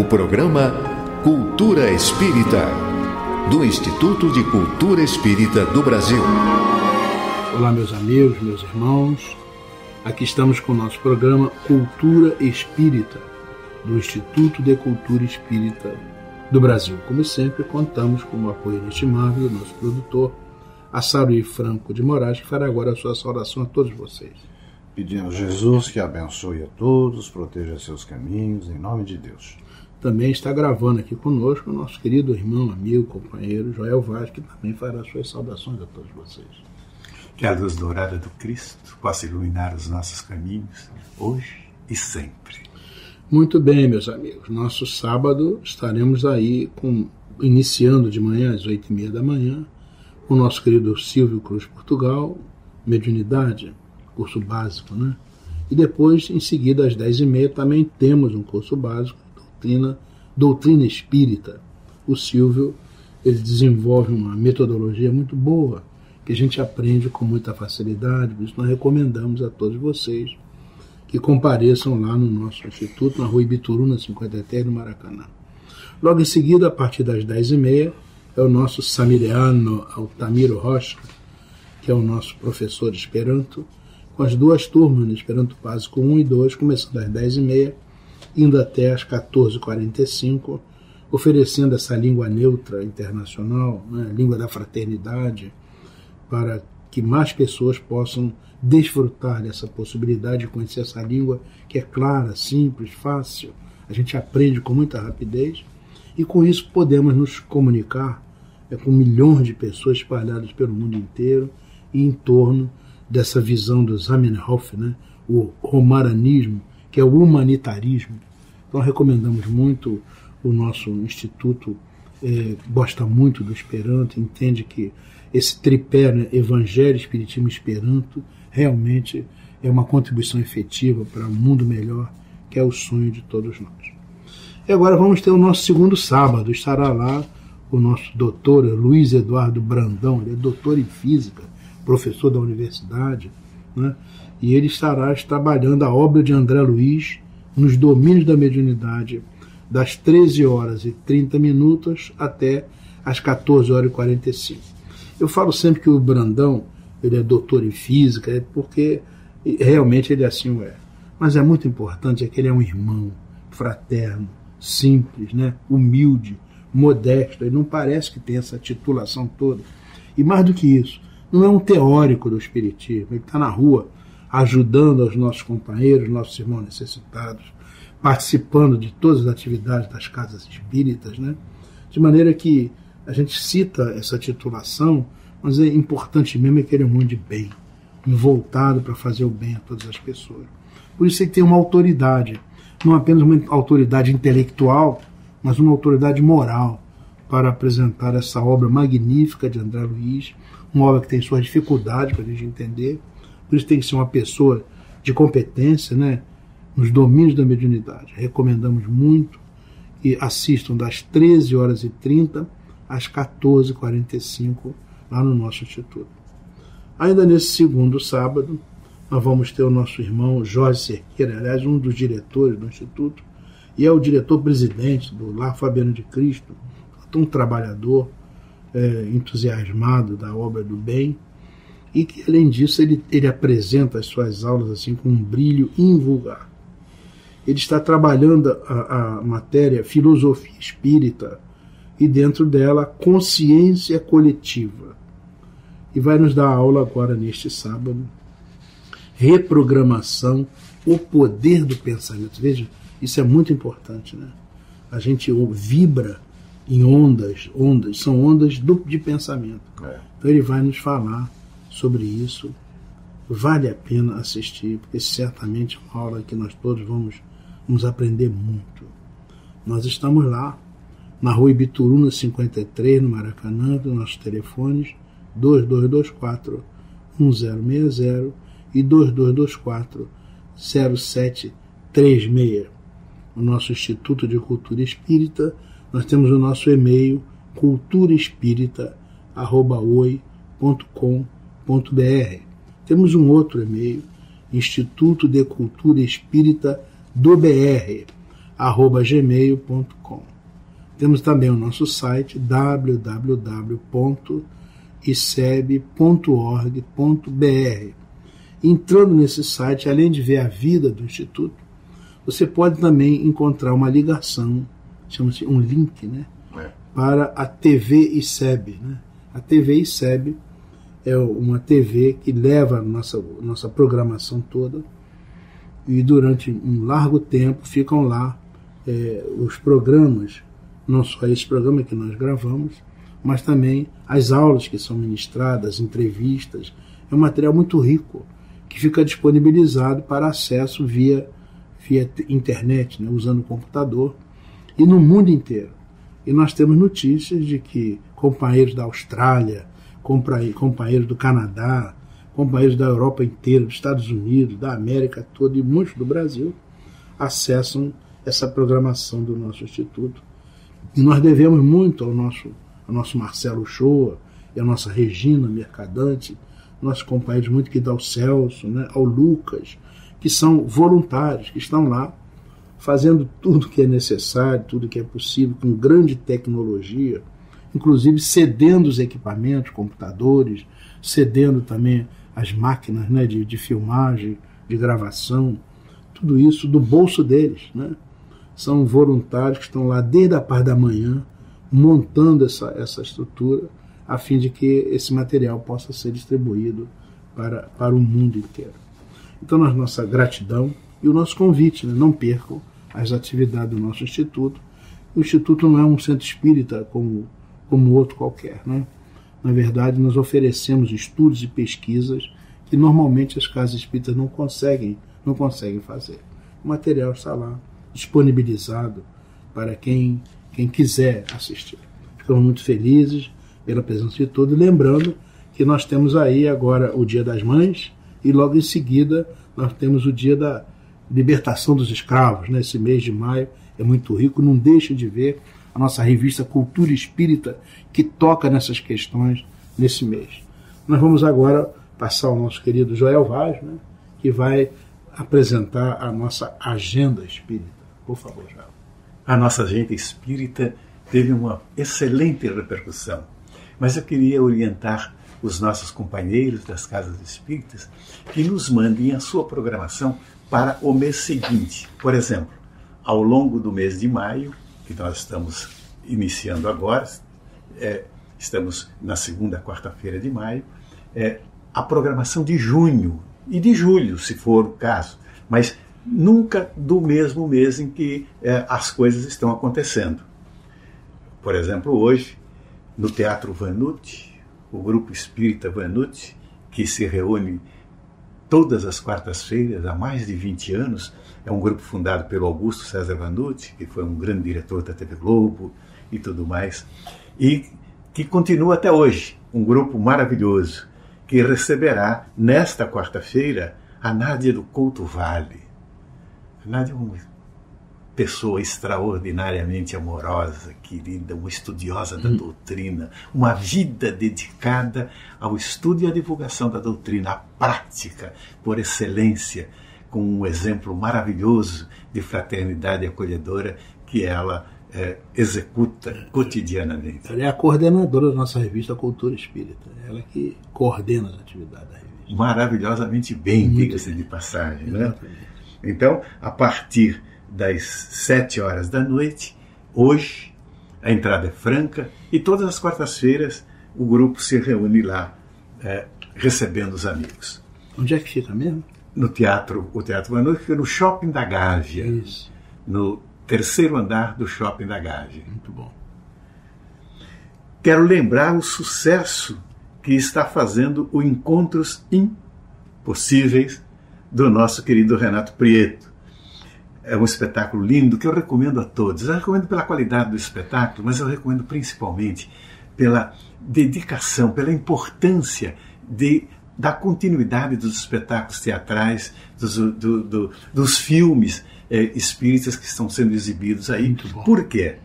O programa Cultura Espírita, do Instituto de Cultura Espírita do Brasil. Olá, meus amigos, meus irmãos. Aqui estamos com o nosso programa Cultura Espírita, do Instituto de Cultura Espírita do Brasil. Como sempre, contamos com o apoio inestimável do nosso produtor, Assaruí Franco de Moraes, que fará agora a sua saudação a todos vocês. Pedimos a Jesus que abençoe a todos, proteja seus caminhos, em nome de Deus. Também está gravando aqui conosco o nosso querido irmão, amigo, companheiro, Joel Vaz, que também fará suas saudações a todos vocês. Que a luz dourada do Cristo possa iluminar os nossos caminhos, hoje e sempre. Muito bem, meus amigos. Nosso sábado estaremos aí iniciando de manhã, às 8h30 da manhã, com o nosso querido Silvio Cruz Portugal, Mediunidade, curso básico, né? E depois, em seguida, às 10h30, também temos um curso básico, Doutrina Espírita. O Silvio, ele desenvolve uma metodologia muito boa, que a gente aprende com muita facilidade, por isso nós recomendamos a todos vocês que compareçam lá no nosso instituto, na Rua Ibituruna, 53, no Maracanã. Logo em seguida, a partir das 10h30, é o nosso Samiriano Altamiro Rocha, que é o nosso professor de Esperanto, com as duas turmas, no Esperanto Básico 1 e 2, começando às 10h30, indo até às 14h45, oferecendo essa língua neutra internacional, né, língua da fraternidade, para que mais pessoas possam desfrutar dessa possibilidade de conhecer essa língua que é clara, simples, fácil. A gente aprende com muita rapidez e com isso podemos nos comunicar com milhões de pessoas espalhadas pelo mundo inteiro e em torno dessa visão do Zamenhof, né? O romaranismo, que é o humanitarismo. Então recomendamos muito, o nosso instituto gosta muito do Esperanto, entende que esse tripé, né, Evangelho, Espiritismo e Esperanto, realmente é uma contribuição efetiva para um mundo melhor, que é o sonho de todos nós. E agora vamos ter o nosso segundo sábado. Estará lá o nosso doutor Luiz Eduardo Brandão, ele é doutor em Física, professor da universidade, né? E ele estará trabalhando a obra de André Luiz nos domínios da mediunidade, das 13h30 até as 14h45. Eu falo sempre que o Brandão, ele é doutor em Física, porque realmente ele assim o é. Mas é muito importante que ele é um irmão fraterno, simples, né? Humilde, modesto. Ele não parece que tem essa titulação toda. E mais do que isso, não é um teórico do Espiritismo. Ele está na rua ajudando os nossos companheiros, nossos irmãos necessitados, participando de todas as atividades das casas espíritas, né? De maneira que a gente cita essa titulação, mas é importante mesmo que ele é um homem de bem, voltado para fazer o bem a todas as pessoas. Por isso ele tem uma autoridade, não apenas uma autoridade intelectual, mas uma autoridade moral para apresentar essa obra magnífica de André Luiz, uma obra que tem suas dificuldades para a gente entender. Por isso tem que ser uma pessoa de competência, né, nos domínios da mediunidade. Recomendamos muito que assistam das 13h30 às 14h45 lá no nosso instituto. Ainda nesse segundo sábado, nós vamos ter o nosso irmão Jorge Cerqueira, aliás, um dos diretores do instituto, e é o diretor-presidente do Lar Fabiano de Cristo, um trabalhador entusiasmado da obra do bem, e que, além disso, ele apresenta as suas aulas assim com um brilho invulgar. Ele está trabalhando a matéria Filosofia Espírita e, dentro dela, Consciência Coletiva. E vai nos dar aula agora, neste sábado, Reprogramação, o Poder do Pensamento. Veja, isso é muito importante, né? A gente vibra em ondas, são ondas de pensamento. Então ele vai nos falar sobre isso. Vale a pena assistir, porque certamente é uma aula que nós todos vamos aprender muito. Nós estamos lá, na Rua Ibituruna, 53, no Maracanã, dos nossos telefones, 2224-1060 e 2224-0736. O nosso Instituto de Cultura Espírita, nós temos o nosso e-mail, culturaespírita@oi.com.br. Temos um outro e-mail, Instituto de Cultura Espírita do BR, www.iceb.org.br. Temos também o nosso site www.iceb.org.br. Entrando nesse site, além de ver a vida do Instituto, você pode também encontrar uma ligação, chama-se um link, né, para a TV ICEB. Né? A TV ICEB é uma TV que leva a nossa programação toda, e durante um largo tempo ficam lá os programas, não só esse programa que nós gravamos, mas também as aulas que são ministradas, entrevistas. É um material muito rico, que fica disponibilizado para acesso via internet, né, usando o computador, e no mundo inteiro. E nós temos notícias de que companheiros da Austrália, companheiros do Canadá, companheiros da Europa inteira, dos Estados Unidos, da América toda e muitos do Brasil acessam essa programação do nosso Instituto. E nós devemos muito ao nosso Marcelo Shoa e à nossa Regina Mercadante, nossos companheiros muito que dá ao Celso, né, ao Lucas, que são voluntários, que estão lá fazendo tudo que é necessário, tudo que é possível, com grande tecnologia, inclusive cedendo os equipamentos, computadores, cedendo também as máquinas, né, de filmagem, de gravação, tudo isso do bolso deles. Né? São voluntários que estão lá desde a parte da manhã, montando essa estrutura, a fim de que esse material possa ser distribuído para o mundo inteiro. Então, a nossa gratidão e o nosso convite, né? Não percam as atividades do nosso Instituto. O Instituto não é um centro espírita como outro qualquer. Né? Na verdade, nós oferecemos estudos e pesquisas que normalmente as casas espíritas não conseguem fazer. O material está lá, disponibilizado para quem quiser assistir. Ficamos muito felizes pela presença de todos, lembrando que nós temos aí agora o Dia das Mães, e logo em seguida nós temos o Dia da Libertação dos Escravos. Né? Esse mês de maio é muito rico, não deixe de ver a nossa revista Cultura Espírita, que toca nessas questões nesse mês. Nós vamos agora passar ao nosso querido Joel Vaz, né? Que vai apresentar a nossa agenda espírita. Por favor, Joel. A nossa agenda espírita teve uma excelente repercussão, mas eu queria orientar os nossos companheiros das casas espíritas que nos mandem a sua programação para o mês seguinte. Por exemplo, ao longo do mês de maio, que nós estamos iniciando agora, estamos na segunda quarta-feira de maio, a programação de junho e de julho, se for o caso, mas nunca do mesmo mês em que as coisas estão acontecendo. Por exemplo, hoje, no Teatro Vanucci, o Grupo Espírita Vanucci, que se reúne todas as quartas-feiras há mais de 20 anos, é um grupo fundado pelo Augusto César Vanucci, que foi um grande diretor da TV Globo e tudo mais, e que continua até hoje, um grupo maravilhoso, que receberá nesta quarta-feira a Nádia do Couto Vale. A Nádia é uma pessoa extraordinariamente amorosa, querida, uma estudiosa da doutrina, uma vida dedicada ao estudo e à divulgação da doutrina, à prática, por excelência, com um exemplo maravilhoso de fraternidade acolhedora que ela executa cotidianamente. Ela é a coordenadora da nossa revista Cultura Espírita, ela que coordena as atividades da revista. Maravilhosamente bem, diga-se de passagem. Né? Então, a partir das 7 horas da noite, hoje, a entrada é franca, e todas as quartas-feiras o grupo se reúne lá, recebendo os amigos. Onde é que fica mesmo? No Teatro Vanucci, fica no Shopping da Gávea. Isso. No 3º andar do Shopping da Gávea. Muito bom. Quero lembrar o sucesso que está fazendo o Encontros Impossíveis do nosso querido Renato Prieto. É um espetáculo lindo que eu recomendo a todos. Eu recomendo pela qualidade do espetáculo, mas eu recomendo principalmente pela dedicação, pela importância da continuidade dos espetáculos teatrais, dos filmes espíritas que estão sendo exibidos aí. Por quê?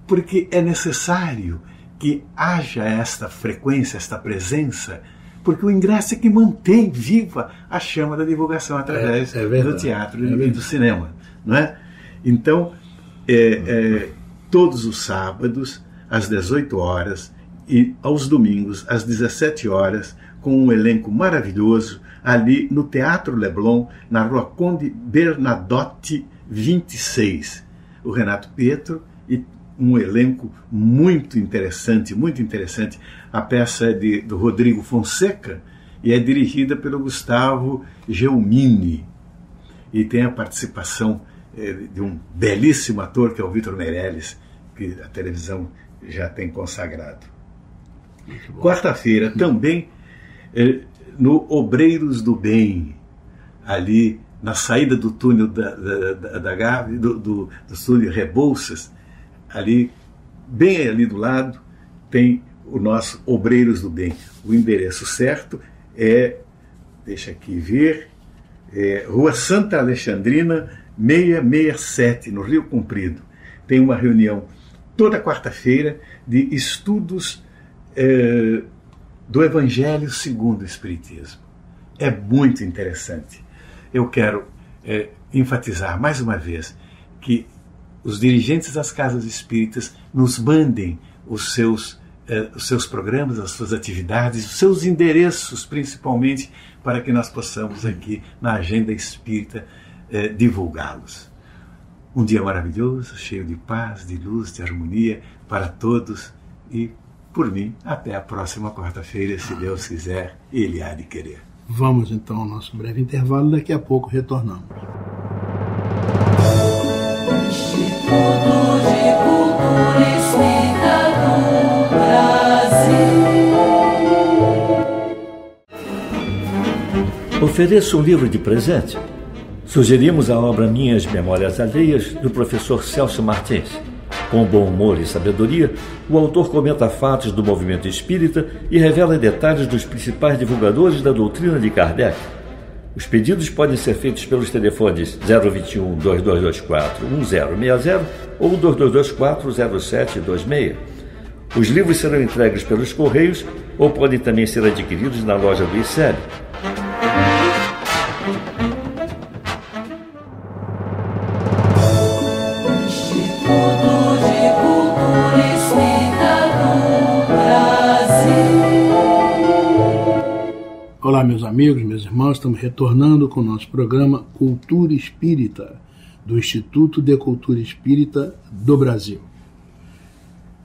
Porque é necessário que haja esta frequência, esta presença, porque o ingresso é que mantém viva a chama da divulgação através do teatro e do cinema. Não é? Então, todos os sábados, às 18 horas, e aos domingos, às 17 horas, com um elenco maravilhoso, ali no Teatro Leblon, na Rua Conde Bernadotte 26. O Renato Pietro e um elenco muito interessante, muito interessante. A peça é do Rodrigo Fonseca e é dirigida pelo Gustavo Gelmini. E tem a participação de um belíssimo ator, que é o Vitor Meirelles, que a televisão já tem consagrado. Quarta-feira, também no Obreiros do Bem, ali na saída do túnel da Gávea, do túnel Rebouças, ali, bem ali do lado, tem o nosso Obreiros do Bem. O endereço certo deixa aqui ver, Rua Santa Alexandrina, 667, no Rio Comprido. Tem uma reunião toda quarta-feira de estudos do Evangelho segundo o Espiritismo. É muito interessante. Eu quero enfatizar mais uma vez que os dirigentes das casas espíritas nos mandem os seus programas, as suas atividades, os seus endereços, principalmente, para que nós possamos aqui, na Agenda Espírita, divulgá-los. Um dia maravilhoso, cheio de paz, de luz, de harmonia para todos e, por mim, até a próxima quarta-feira, se Deus quiser, Ele há de querer. Vamos então ao nosso breve intervalo, daqui a pouco retornamos. Instituto de Cultura Espírita do Brasil. Ofereço um livro de presente. Sugerimos a obra Minhas Memórias Alheias, do professor Celso Martins. Com bom humor e sabedoria, o autor comenta fatos do movimento espírita e revela detalhes dos principais divulgadores da doutrina de Kardec. Os pedidos podem ser feitos pelos telefones 021-2224-1060 ou 2224-0726. Os livros serão entregues pelos Correios ou podem também ser adquiridos na loja do ICEB. Olá, meus amigos, meus irmãos, estamos retornando com o nosso programa Cultura Espírita, do Instituto de Cultura Espírita do Brasil.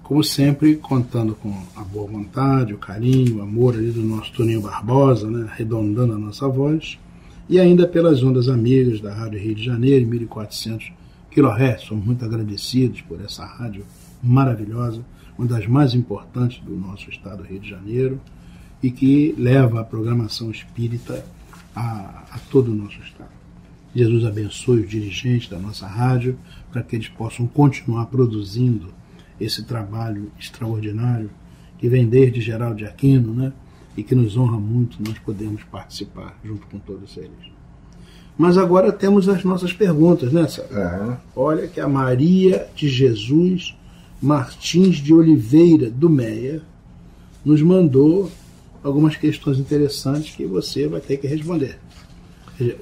Como sempre, contando com a boa vontade, o carinho, o amor ali do nosso Toninho Barbosa, né, arredondando a nossa voz, e ainda pelas ondas amigas da Rádio Rio de Janeiro, 1400 kHz. Somos muito agradecidos por essa rádio maravilhosa, uma das mais importantes do nosso estado do Rio de Janeiro, e que leva a programação espírita a todo o nosso estado. Jesus abençoe os dirigentes da nossa rádio para que eles possam continuar produzindo esse trabalho extraordinário que vem desde Geraldo de Aquino, né? E que nos honra muito nós podemos participar junto com todos eles. Mas agora temos as nossas perguntas, né, Sérgio? Olha que a Maria de Jesus Martins de Oliveira do Meia nos mandou algumas questões interessantes que você vai ter que responder.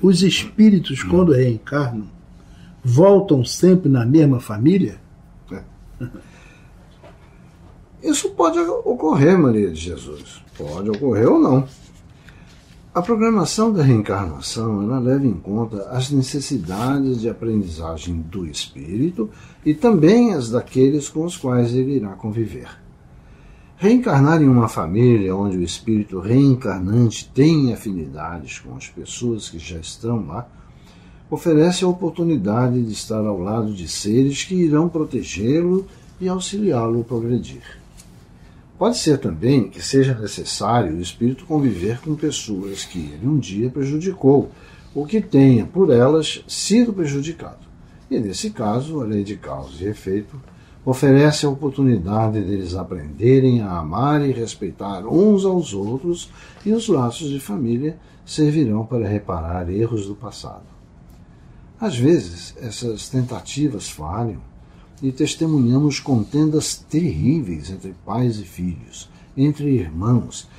Os espíritos, quando reencarnam, voltam sempre na mesma família? Isso pode ocorrer, Maria de Jesus. Pode ocorrer ou não. A programação da reencarnação, ela leva em conta as necessidades de aprendizagem do espírito e também as daqueles com os quais ele irá conviver. Reencarnar em uma família onde o espírito reencarnante tem afinidades com as pessoas que já estão lá, oferece a oportunidade de estar ao lado de seres que irão protegê-lo e auxiliá-lo a progredir. Pode ser também que seja necessário o espírito conviver com pessoas que ele um dia prejudicou, ou que tenha, por elas, sido prejudicado. E, nesse caso, a lei de causa e efeito oferece a oportunidade deles aprenderem a amar e respeitar uns aos outros, e os laços de família servirão para reparar erros do passado. Às vezes, essas tentativas falham e testemunhamos contendas terríveis entre pais e filhos, entre irmãos,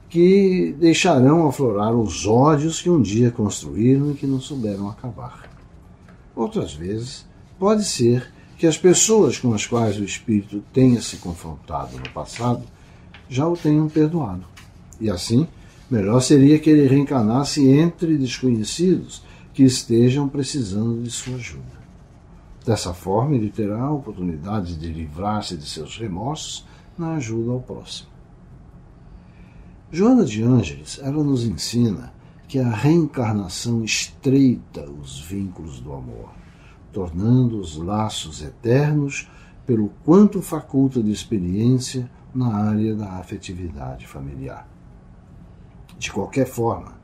que deixarão aflorar os ódios que um dia construíram e que não souberam acabar. Outras vezes, Pode ser que as pessoas com as quais o espírito tenha se confrontado no passado já o tenham perdoado. E assim, melhor seria que ele reencarnasse entre desconhecidos que estejam precisando de sua ajuda. Dessa forma, ele terá a oportunidade de livrar-se de seus remorsos na ajuda ao próximo. Joana de Ângeles, ela nos ensina que a reencarnação estreita os vínculos do amor, tornando os laços eternos pelo quanto faculta de experiência na área da afetividade familiar. De qualquer forma,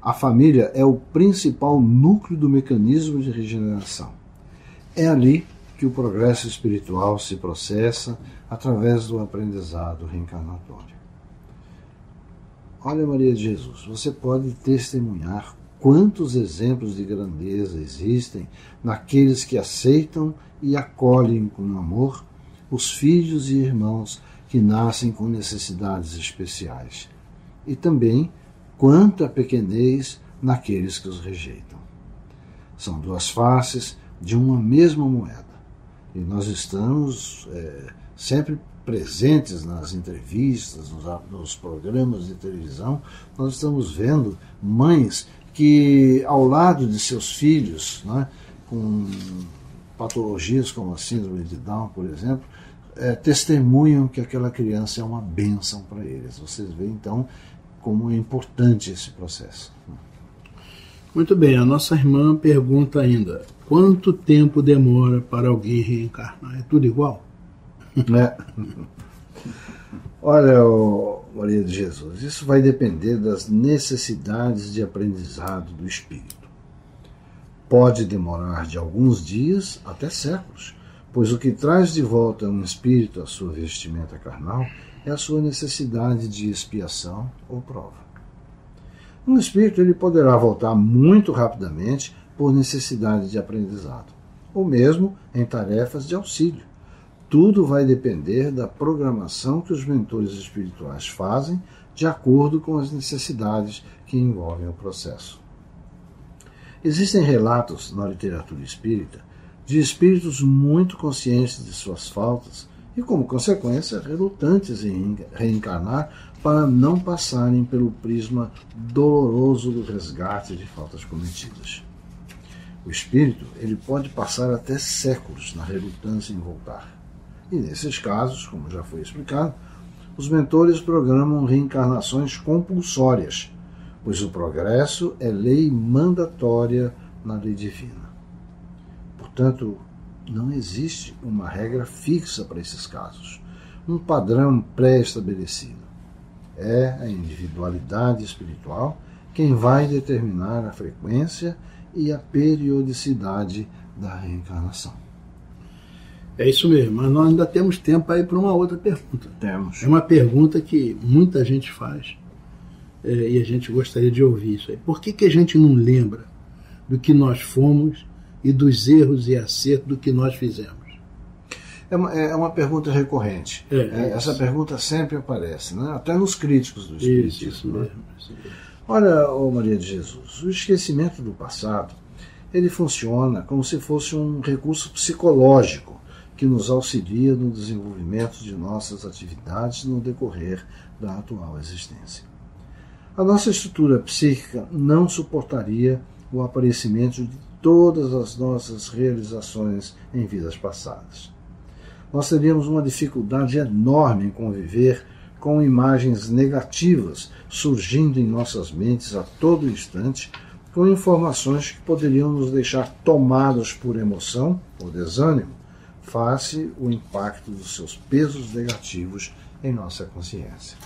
a família é o principal núcleo do mecanismo de regeneração. É ali que o progresso espiritual se processa através do aprendizado reencarnatório. Olha, Maria de Jesus, você pode testemunhar quantos exemplos de grandeza existem naqueles que aceitam e acolhem com amor os filhos e irmãos que nascem com necessidades especiais. E também quanta pequenez naqueles que os rejeitam. São duas faces de uma mesma moeda. E nós estamos sempre presentes nas entrevistas, nos programas de televisão, nós estamos vendo mães que, ao lado de seus filhos, né, com patologias como a síndrome de Down, por exemplo, testemunham que aquela criança é uma bênção para eles. Vocês veem, então, como é importante esse processo. Muito bem, a nossa irmã pergunta ainda, quanto tempo demora para alguém reencarnar? É tudo igual? Olha, Maria de Jesus, isso vai depender das necessidades de aprendizado do espírito. Pode demorar de alguns dias até séculos, pois o que traz de volta um espírito à sua vestimenta carnal é a sua necessidade de expiação ou prova. Um espírito ele poderá voltar muito rapidamente por necessidade de aprendizado, ou mesmo em tarefas de auxílio. Tudo vai depender da programação que os mentores espirituais fazem de acordo com as necessidades que envolvem o processo. Existem relatos na literatura espírita de espíritos muito conscientes de suas faltas e, como consequência, relutantes em reencarnar para não passarem pelo prisma doloroso do resgate de faltas cometidas. O espírito ele pode passar até séculos na relutância em voltar. E nesses casos, como já foi explicado, os mentores programam reencarnações compulsórias, pois o progresso é lei mandatória na lei divina. Portanto, não existe uma regra fixa para esses casos, um padrão pré-estabelecido. É a individualidade espiritual quem vai determinar a frequência e a periodicidade da reencarnação. É isso mesmo, mas nós ainda temos tempo aí para uma outra pergunta. Temos. É uma pergunta que muita gente faz e a gente gostaria de ouvir isso aí. Por que a gente não lembra do que nós fomos e dos erros e acertos do que nós fizemos? É uma pergunta recorrente. Essa pergunta sempre aparece, né? Até nos críticos do espiritismo. Isso mesmo. Olha, Maria de Jesus, o esquecimento do passado ele funciona como se fosse um recurso psicológico que nos auxilia no desenvolvimento de nossas atividades no decorrer da atual existência. A nossa estrutura psíquica não suportaria o aparecimento de todas as nossas realizações em vidas passadas. Nós teríamos uma dificuldade enorme em conviver com imagens negativas surgindo em nossas mentes a todo instante, com informações que poderiam nos deixar tomados por emoção ou desânimo, face o impacto dos seus pesos negativos em nossa consciência.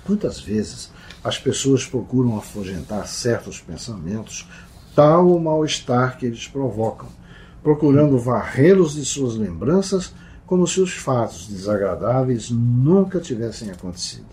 Muitas vezes as pessoas procuram afugentar certos pensamentos, tal o mal-estar que eles provocam, procurando varrê-los de suas lembranças como se os fatos desagradáveis nunca tivessem acontecido.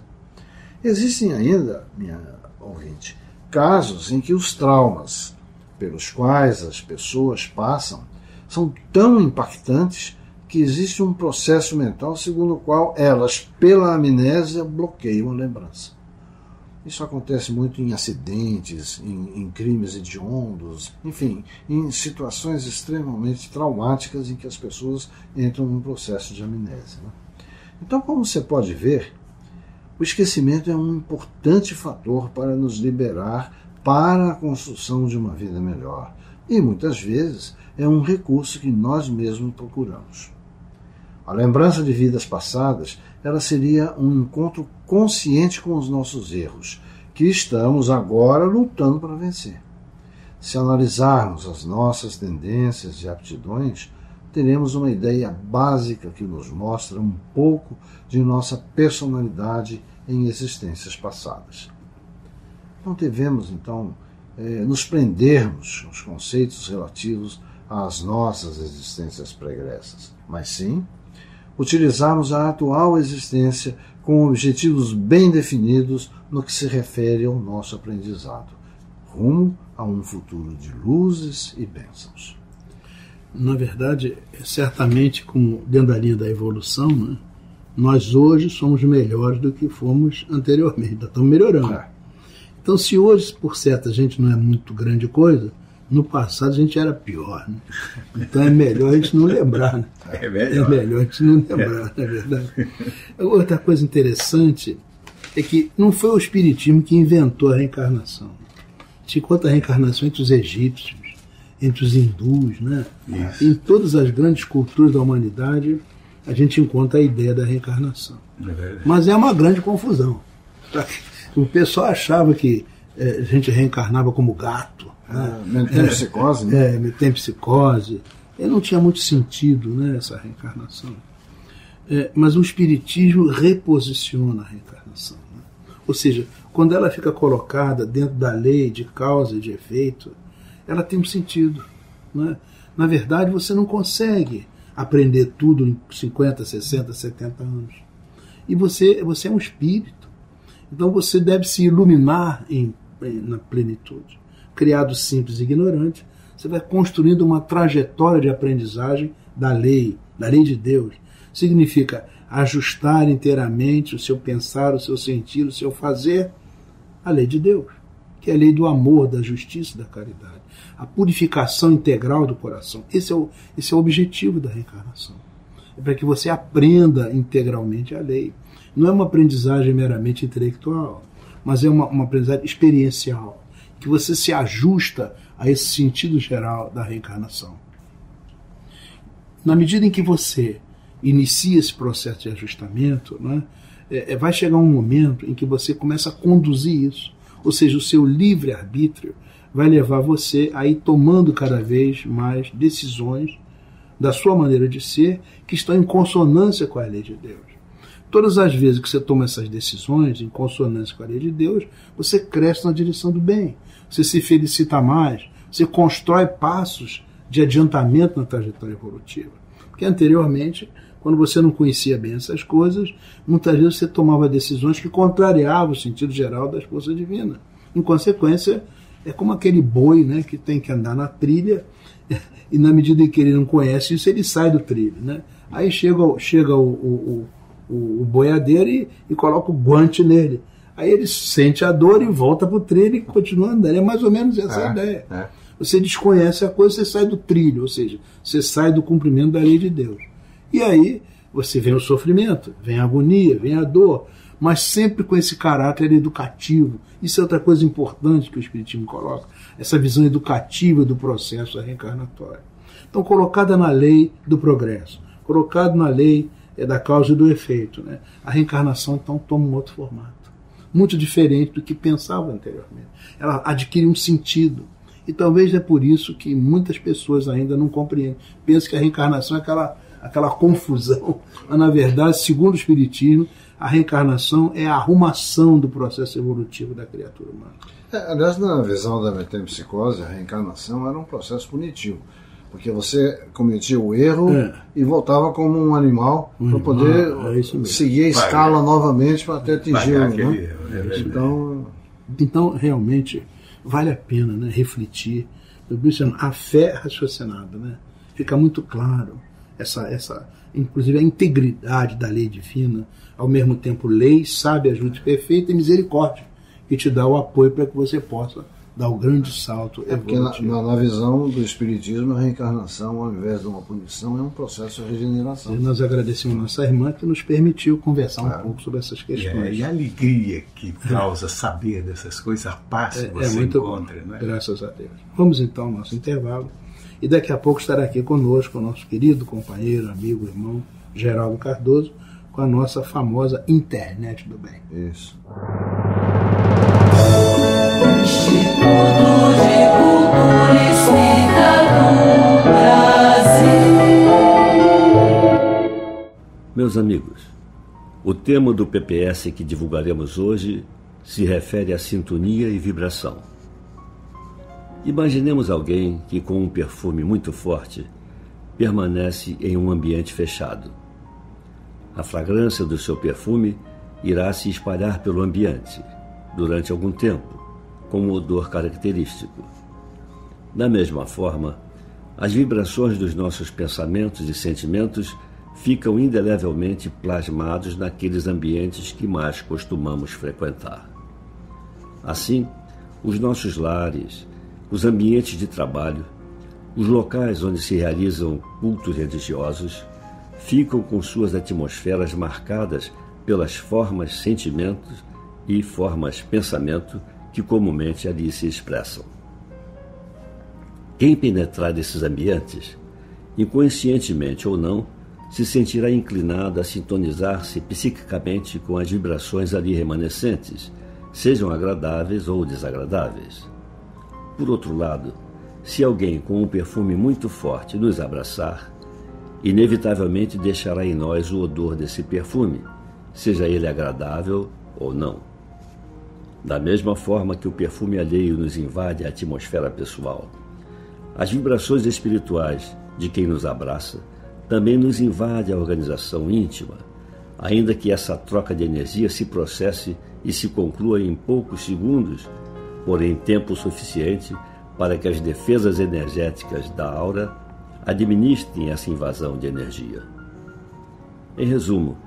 Existem ainda, minha ouvinte, casos em que os traumas pelos quais as pessoas passam são tão impactantes que existe um processo mental segundo o qual elas, pela amnésia, bloqueiam a lembrança. Isso acontece muito em acidentes, em crimes hediondos, enfim, em situações extremamente traumáticas em que as pessoas entram num processo de amnésia. Né? Então, como você pode ver, o esquecimento é um importante fator para nos liberar para a construção de uma vida melhor. E muitas vezes é um recurso que nós mesmos procuramos. A lembrança de vidas passadas, ela seria um encontro consciente com os nossos erros, que estamos agora lutando para vencer. Se analisarmos as nossas tendências e aptidões, teremos uma ideia básica que nos mostra um pouco de nossa personalidade em existências passadas. Não devemos, então, nos prendermos aos conceitos relativos às nossas existências pregressas, mas sim utilizarmos a atual existência com objetivos bem definidos no que se refere ao nosso aprendizado, rumo a um futuro de luzes e bênçãos. Na verdade, certamente, como dentro da linha da evolução, né, nós hoje somos melhores do que fomos anteriormente, nós estamos melhorando. Então, se hoje, por certa gente, não é muito grande coisa, no passado a gente era pior. Né? Então é melhor a gente não lembrar. Né? É melhor a gente não lembrar, não é verdade? Outra coisa interessante é que não foi o Espiritismo que inventou a reencarnação. Se encontra a reencarnação entre os egípcios, entre os hindus, né? Em todas as grandes culturas da humanidade, a gente encontra a ideia da reencarnação. Mas é uma grande confusão. O pessoal achava que a gente reencarnava como gato. Metempsicose, né? Metempsicose. Não tinha muito sentido, né, essa reencarnação. Mas o Espiritismo reposiciona a reencarnação. Né? Ou seja, quando ela fica colocada dentro da lei de causa e de efeito, ela tem um sentido. Né? Na verdade, você não consegue aprender tudo em 50, 60, 70 anos. E você é um espírito. Então você deve se iluminar na plenitude. Criado simples e ignorante, você vai construindo uma trajetória de aprendizagem da lei de Deus. Significa ajustar inteiramente o seu pensar, o seu sentir, o seu fazer à lei de Deus, que é a lei do amor, da justiça e da caridade. A purificação integral do coração. Esse é o objetivo da reencarnação. É para que você aprenda integralmente a lei. Não é uma aprendizagem meramente intelectual, mas é uma aprendizagem experiencial, que você se ajusta a esse sentido geral da reencarnação. Na medida em que você inicia esse processo de ajustamento, né, vai chegar um momento em que você começa a conduzir isso. Ou seja, o seu livre-arbítrio vai levar você a ir tomando cada vez mais decisões da sua maneira de ser que estão em consonância com a lei de Deus. Todas as vezes que você toma essas decisões em consonância com a lei de Deus, você cresce na direção do bem, você se felicita mais, você constrói passos de adiantamento na trajetória evolutiva. Porque anteriormente, quando você não conhecia bem essas coisas, muitas vezes você tomava decisões que contrariavam o sentido geral das forças divinas. Em consequência, é como aquele boi, né, que tem que andar na trilha, e na medida em que ele não conhece isso, ele sai do trilho. Né? Aí chega o boiadeiro e coloca o guante nele. Aí ele sente a dor e volta para o trilho e continua andando. É mais ou menos essa a ideia. Você desconhece a coisa, você sai do trilho, ou seja, você sai do cumprimento da lei de Deus. E aí você vem o sofrimento, vem a agonia, vem a dor, mas sempre com esse caráter educativo. Isso é outra coisa importante que o Espiritismo coloca, essa visão educativa do processo reencarnatório. Então, colocada na lei do progresso, colocado na lei da causa e do efeito, né? A reencarnação, então, toma um outro formato, muito diferente do que pensava anteriormente. Ela adquire um sentido. E talvez é por isso que muitas pessoas ainda não compreendem. Pensam que a reencarnação é aquela confusão. Mas, na verdade, segundo o Espiritismo, a reencarnação é a arrumação do processo evolutivo da criatura humana. Aliás, na visão da metempsicose, a reencarnação era um processo punitivo. Porque você cometia o erro e voltava como um animal para poder seguir a escala novamente para até atingir o erro. Então, realmente, vale a pena, né, refletir. A fé raciocinada, né? Fica muito claro inclusive a integridade da lei divina, ao mesmo tempo lei, sábia, justa, perfeita e misericórdia, e te dá o apoio para que você possa dar o grande salto evolutivo. Na visão do Espiritismo, a reencarnação, ao invés de uma punição, é um processo de regeneração. E nós agradecemos a nossa irmã que nos permitiu conversar um pouco sobre essas questões. E a alegria que causa saber dessas coisas, a paz que você muito encontra. Bom, né? Graças a Deus. Vamos então ao nosso intervalo. E daqui a pouco estará aqui conosco o nosso querido companheiro, amigo, irmão, Geraldo Cardoso, com a nossa famosa Internet do Bem. Isso. Instituto de Cultura Espírita do Brasil. Meus amigos, o tema do PPS que divulgaremos hoje se refere à sintonia e vibração. Imaginemos alguém que, com um perfume muito forte, permanece em um ambiente fechado. A fragrância do seu perfume irá se espalhar pelo ambiente durante algum tempo, com um odor característico. Da mesma forma, as vibrações dos nossos pensamentos e sentimentos ficam indelevelmente plasmados naqueles ambientes que mais costumamos frequentar. Assim, os nossos lares, os ambientes de trabalho, os locais onde se realizam cultos religiosos, ficam com suas atmosferas marcadas pelas formas sentimentos e formas pensamento que comumente ali se expressam. Quem penetrar nesses ambientes, inconscientemente ou não, se sentirá inclinado a sintonizar-se psiquicamente com as vibrações ali remanescentes, sejam agradáveis ou desagradáveis. Por outro lado, se alguém com um perfume muito forte nos abraçar, inevitavelmente deixará em nós o odor desse perfume, seja ele agradável ou não. Da mesma forma que o perfume alheio nos invade a atmosfera pessoal, as vibrações espirituais de quem nos abraça também nos invade a organização íntima, ainda que essa troca de energia se processe e se conclua em poucos segundos, porém tempo suficiente para que as defesas energéticas da aura administrem essa invasão de energia. Em resumo,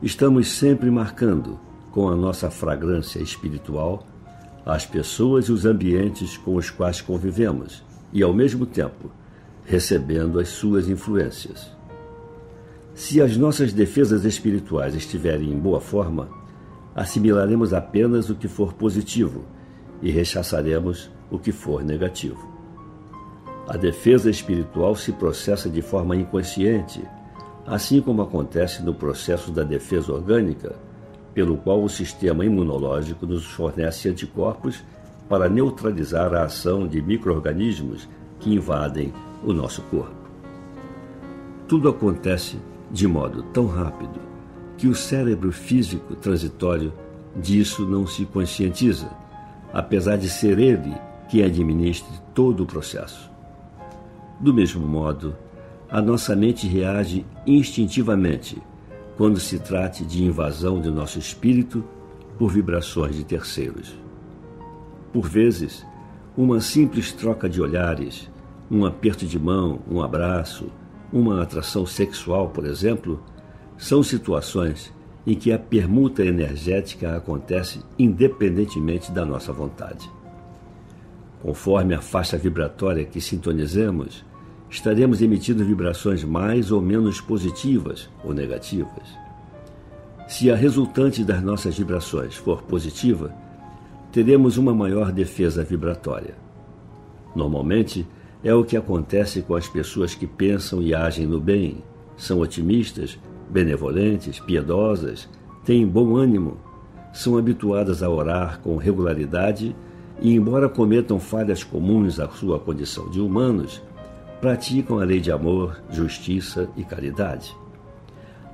estamos sempre marcando, com a nossa fragrância espiritual, as pessoas e os ambientes com os quais convivemos e, ao mesmo tempo, recebendo as suas influências. Se as nossas defesas espirituais estiverem em boa forma, assimilaremos apenas o que for positivo e rechaçaremos o que for negativo. A defesa espiritual se processa de forma inconsciente, assim como acontece no processo da defesa orgânica, pelo qual o sistema imunológico nos fornece anticorpos para neutralizar a ação de micro-organismos que invadem o nosso corpo. Tudo acontece de modo tão rápido que o cérebro físico transitório disso não se conscientiza, apesar de ser ele quem administre todo o processo. Do mesmo modo, a nossa mente reage instintivamente quando se trate de invasão de nosso espírito por vibrações de terceiros. Por vezes, uma simples troca de olhares, um aperto de mão, um abraço, uma atração sexual, por exemplo, são situações em que a permuta energética acontece independentemente da nossa vontade. Conforme a faixa vibratória que sintonizemos, estaremos emitindo vibrações mais ou menos positivas ou negativas. Se a resultante das nossas vibrações for positiva, teremos uma maior defesa vibratória. Normalmente, é o que acontece com as pessoas que pensam e agem no bem, são otimistas, benevolentes, piedosas, têm bom ânimo, são habituadas a orar com regularidade e, embora cometam falhas comuns à sua condição de humanos, praticam a lei de amor, justiça e caridade.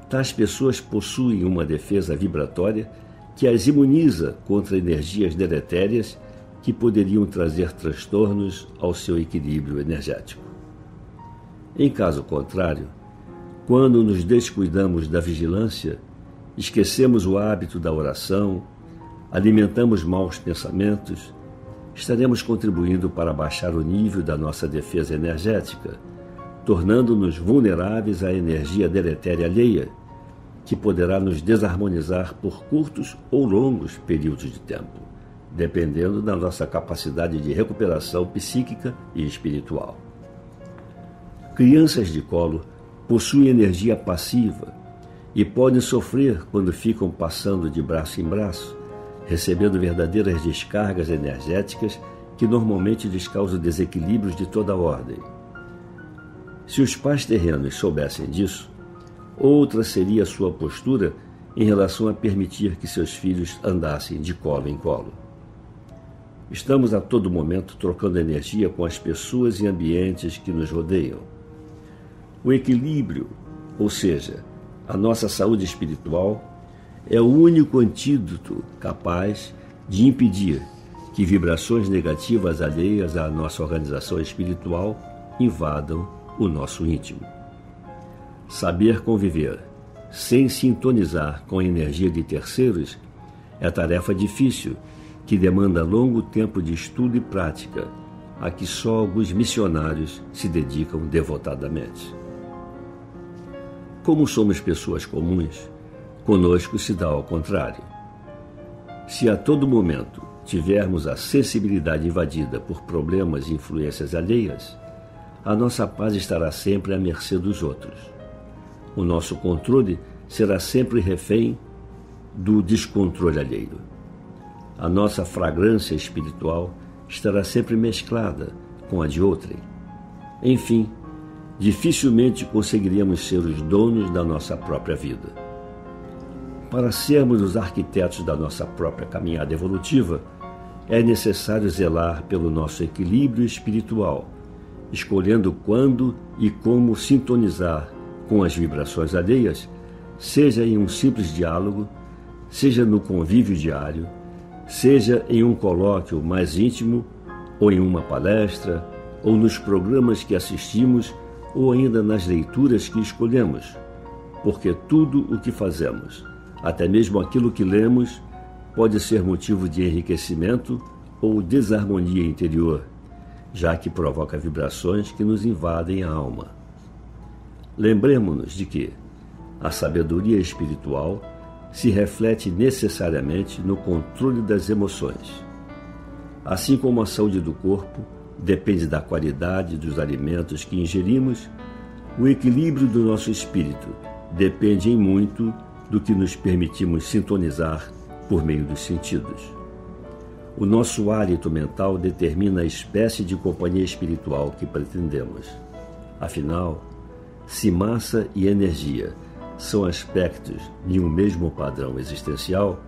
Tais pessoas possuem uma defesa vibratória que as imuniza contra energias deletérias que poderiam trazer transtornos ao seu equilíbrio energético. Em caso contrário, quando nos descuidamos da vigilância, esquecemos o hábito da oração, alimentamos maus pensamentos, estaremos contribuindo para baixar o nível da nossa defesa energética, tornando-nos vulneráveis à energia deletéria alheia, que poderá nos desarmonizar por curtos ou longos períodos de tempo, dependendo da nossa capacidade de recuperação psíquica e espiritual. Crianças de colo possuem energia passiva e podem sofrer quando ficam passando de braço em braço, recebendo verdadeiras descargas energéticas que normalmente lhes causam desequilíbrios de toda ordem. Se os pais terrenos soubessem disso, outra seria a sua postura em relação a permitir que seus filhos andassem de colo em colo. Estamos a todo momento trocando energia com as pessoas e ambientes que nos rodeiam. O equilíbrio, ou seja, a nossa saúde espiritual, é o único antídoto capaz de impedir que vibrações negativas alheias à nossa organização espiritual invadam o nosso íntimo. Saber conviver sem sintonizar com a energia de terceiros é tarefa difícil que demanda longo tempo de estudo e prática, a que só alguns missionários se dedicam devotadamente. Como somos pessoas comuns, conosco se dá ao contrário. Se a todo momento tivermos a sensibilidade invadida por problemas e influências alheias, a nossa paz estará sempre à mercê dos outros. O nosso controle será sempre refém do descontrole alheio. A nossa fragrância espiritual estará sempre mesclada com a de outrem. Enfim, dificilmente conseguiríamos ser os donos da nossa própria vida. Para sermos os arquitetos da nossa própria caminhada evolutiva, é necessário zelar pelo nosso equilíbrio espiritual, escolhendo quando e como sintonizar com as vibrações alheias, seja em um simples diálogo, seja no convívio diário, seja em um colóquio mais íntimo, ou em uma palestra, ou nos programas que assistimos, ou ainda nas leituras que escolhemos, porque tudo o que fazemos, até mesmo aquilo que lemos, pode ser motivo de enriquecimento ou desarmonia interior, já que provoca vibrações que nos invadem a alma. Lembremos-nos de que a sabedoria espiritual se reflete necessariamente no controle das emoções. Assim como a saúde do corpo depende da qualidade dos alimentos que ingerimos, o equilíbrio do nosso espírito depende em muito do que nos permitimos sintonizar por meio dos sentidos. O nosso hálito mental determina a espécie de companhia espiritual que pretendemos. Afinal, se massa e energia são aspectos de um mesmo padrão existencial,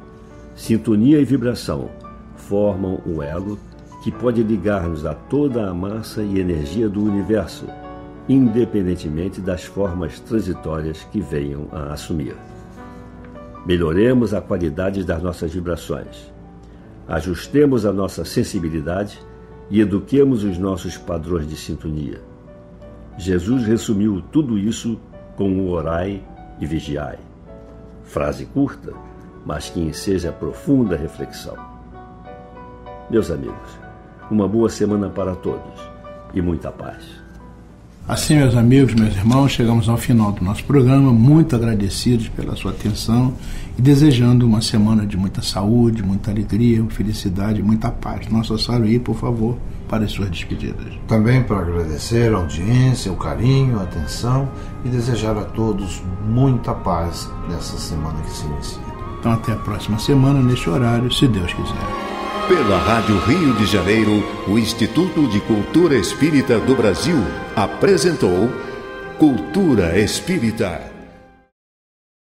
sintonia e vibração formam um elo que pode ligar-nos a toda a massa e energia do universo, independentemente das formas transitórias que venham a assumir. Melhoremos a qualidade das nossas vibrações, ajustemos a nossa sensibilidade e eduquemos os nossos padrões de sintonia. Jesus resumiu tudo isso com o orai e vigiai. Frase curta, mas que enseja profunda reflexão. Meus amigos, uma boa semana para todos e muita paz. Assim, meus amigos, meus irmãos, chegamos ao final do nosso programa, muito agradecidos pela sua atenção e desejando uma semana de muita saúde, muita alegria, felicidade, muita paz. Nossa Saruí, por favor, para as suas despedidas. Também para agradecer a audiência, o carinho, a atenção e desejar a todos muita paz nessa semana que se inicia. Então até a próxima semana, neste horário, se Deus quiser. Pela Rádio Rio de Janeiro, o Instituto de Cultura Espírita do Brasil apresentou Cultura Espírita.